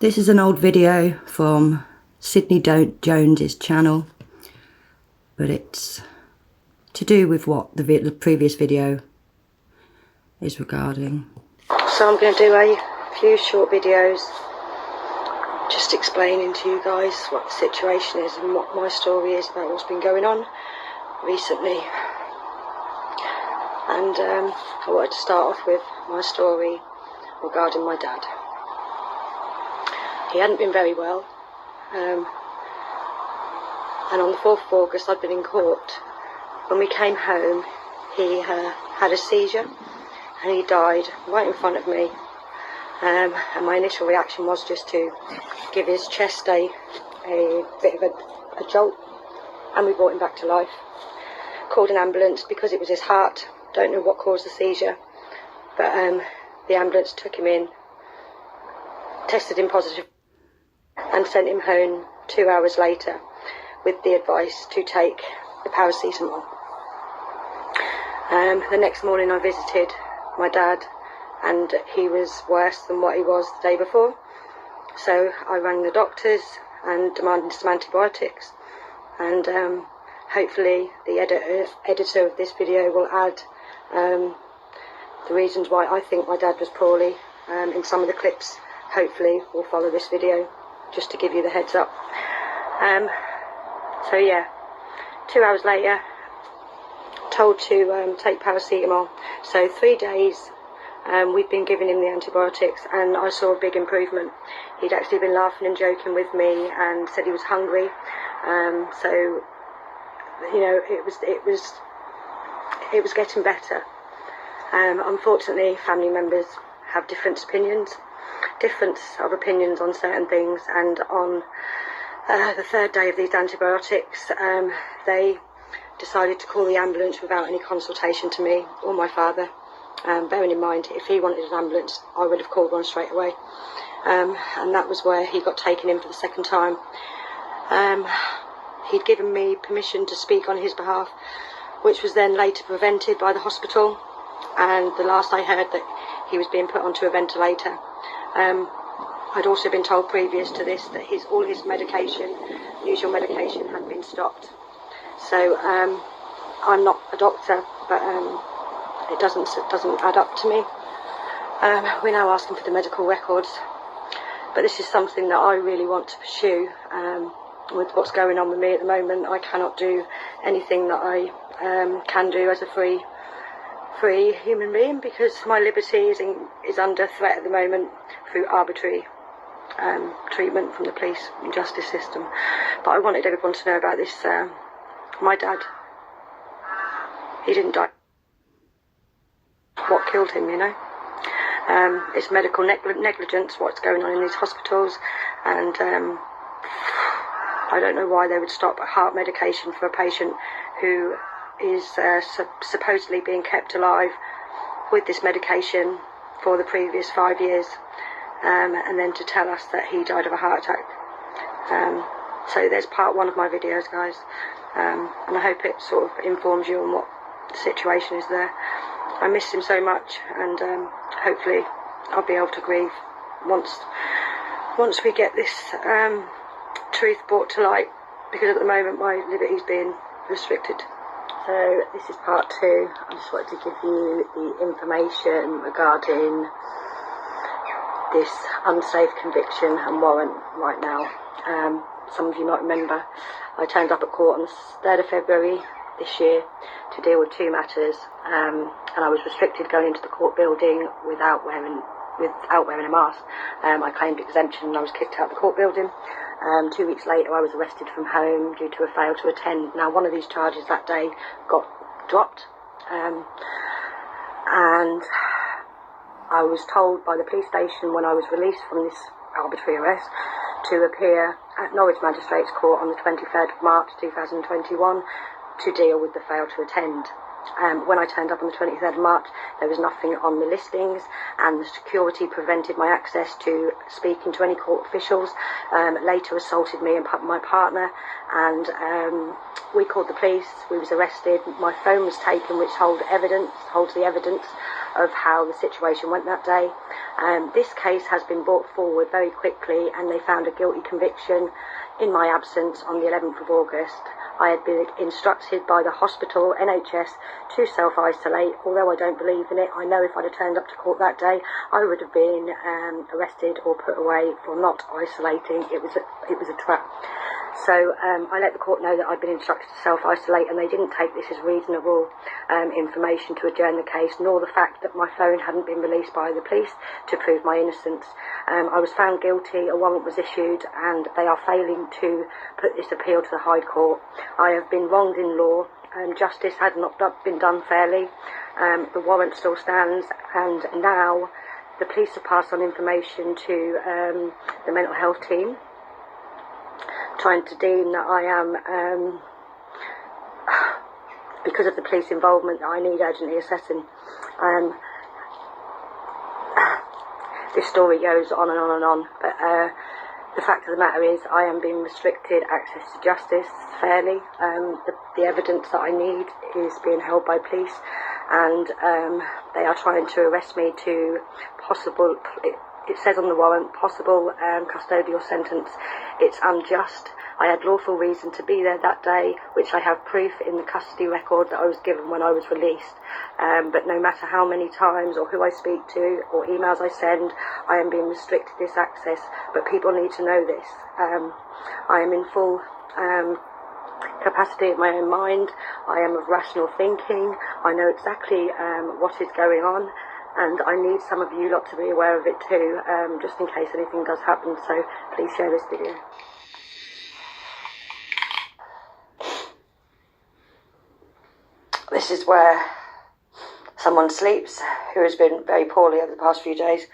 This is an old video from Sydney Jones's channel, but it's to do with what the previous video is regarding. So I'm going to do a few short videos just explaining to you guys what the situation is and what my story is about what's been going on recently. And I wanted to start off with my story regarding my dad. He hadn't been very well, and on the 4th of August I'd been in court. When we came home, he had a seizure and he died right in front of me, and my initial reaction was just to give his chest a bit of a jolt, and we brought him back to life. Called an ambulance because it was his heart. Don't know what caused the seizure, but the ambulance took him in, tested him positive, and sent him home 2 hours later with the advice to take the paracetamol. The next morning I visited my dad, and he was worse than what he was the day before. So I rang the doctors and demanded some antibiotics, and hopefully the editor of this video will add the reasons why I think my dad was poorly in some of the clips. Hopefully will follow this video, just to give you the heads up. So yeah, 2 hours later, told to take paracetamol. So 3 days we've been giving him the antibiotics, and I saw a big improvement. He'd actually been laughing and joking with me and said he was hungry. So you know, it was getting better. Unfortunately, family members have different of opinions on certain things, and on the 3rd day of these antibiotics, they decided to call the ambulance without any consultation to me or my father. Bearing in mind, if he wanted an ambulance, I would have called one straight away. And that was where he got taken in for the 2nd time. He'd given me permission to speak on his behalf, which was then later prevented by the hospital, and the last I heard that he was being put onto a ventilator. I'd also been told previous to this that all his medication, usual medication, had been stopped. So I'm not a doctor, but it doesn't add up to me. We're now asking for the medical records, but this is something that I really want to pursue. With what's going on with me at the moment, I cannot do anything that I can do as a free human being, because my liberty is under threat at the moment through arbitrary treatment from the police and justice system. But I wanted everyone to know about this. My dad, he didn't die. What killed him, you know? It's medical negligence, what's going on in these hospitals, and I don't know why they would stop heart medication for a patient who is supposedly being kept alive with this medication for the previous 5 years, and then to tell us that he died of a heart attack. So there's part 1 of my videos, guys, and I hope it sort of informs you on what the situation is there. I miss him so much, and hopefully I'll be able to grieve once we get this truth brought to light, because at the moment my liberty's being restricted. So this is part 2. I just wanted to give you the information regarding this unsafe conviction and warrant right now. Some of you might remember I turned up at court on the 3rd of February this year to deal with 2 matters, and I was restricted going into the court building without wearing a mask. I claimed exemption and I was kicked out of the court building. 2 weeks later I was arrested from home due to a fail to attend. Now, one of these charges that day got dropped, and I was told by the police station when I was released from this arbitrary arrest to appear at Norwich Magistrates Court on the 23rd of March 2021 to deal with the fail to attend. When I turned up on the 23rd of March, there was nothing on the listings, and the security prevented my access to speaking to any court officials. Later assaulted me and my partner, and we called the police. We was arrested. My phone was taken, which holds the evidence of how the situation went that day. This case has been brought forward very quickly, and they found a guilty conviction in my absence on the 11th of August. I had been instructed by the hospital, NHS, to self-isolate. Although I don't believe in it, I know if I'd have turned up to court that day, I would have been arrested or put away for not isolating. It was a trap. So I let the court know that I'd been instructed to self-isolate, and they didn't take this as reasonable information to adjourn the case, nor the fact that my phone hadn't been released by the police to prove my innocence. I was found guilty, a warrant was issued, and they are failing to put this appeal to the High Court. I have been wronged in law, and justice had not been done fairly. The warrant still stands, and now the police have passed on information to the mental health team, trying to deem that I am, because of the police involvement, that I need urgently assessing. This story goes on and on and on, but the fact of the matter is I am being restricted access to justice fairly. The evidence that I need is being held by police, and they are trying to arrest me to possible, it says on the warrant, possible custodial sentence. It's unjust. I had lawful reason to be there that day, which I have proof in the custody record that I was given when I was released. But no matter how many times or who I speak to or emails I send, I am being restricted this access. But people need to know this. I am in full capacity of my own mind. I am of rational thinking. I know exactly what is going on. And I need some of you lot to be aware of it too, just in case anything does happen. So please share this video. This is where someone sleeps who has been very poorly over the past few days.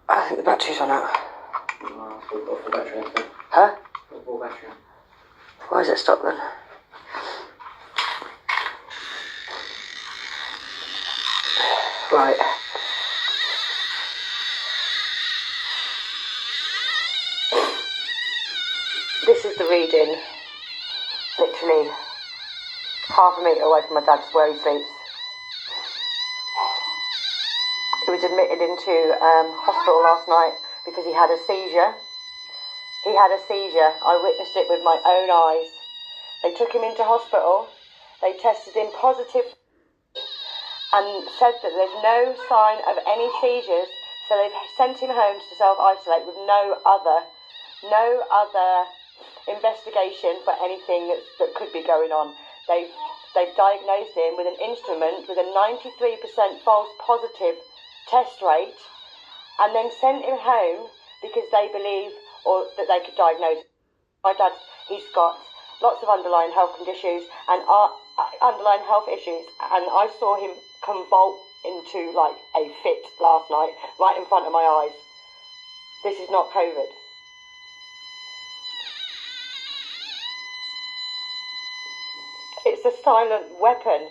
I think the battery's run out. Off the battery. Huh? Full battery. Why has it stopped then? Right. This is the reading, literally half a metre away from my dad's where he sleeps. He was admitted into hospital last night because he had a seizure. He had a seizure. I witnessed it with my own eyes. They took him into hospital. They tested him positive and said that there's no sign of any seizures, so they've sent him home to self-isolate with no other investigation for anything that could be going on. They've diagnosed him with an instrument with a 93% false positive test rate, and then sent him home because they believe or that they could diagnose. My dad, he's got lots of underlying health conditions and underlying health issues, and I saw him convulse into like a fit last night right in front of my eyes. This is not COVID. It's a silent weapon.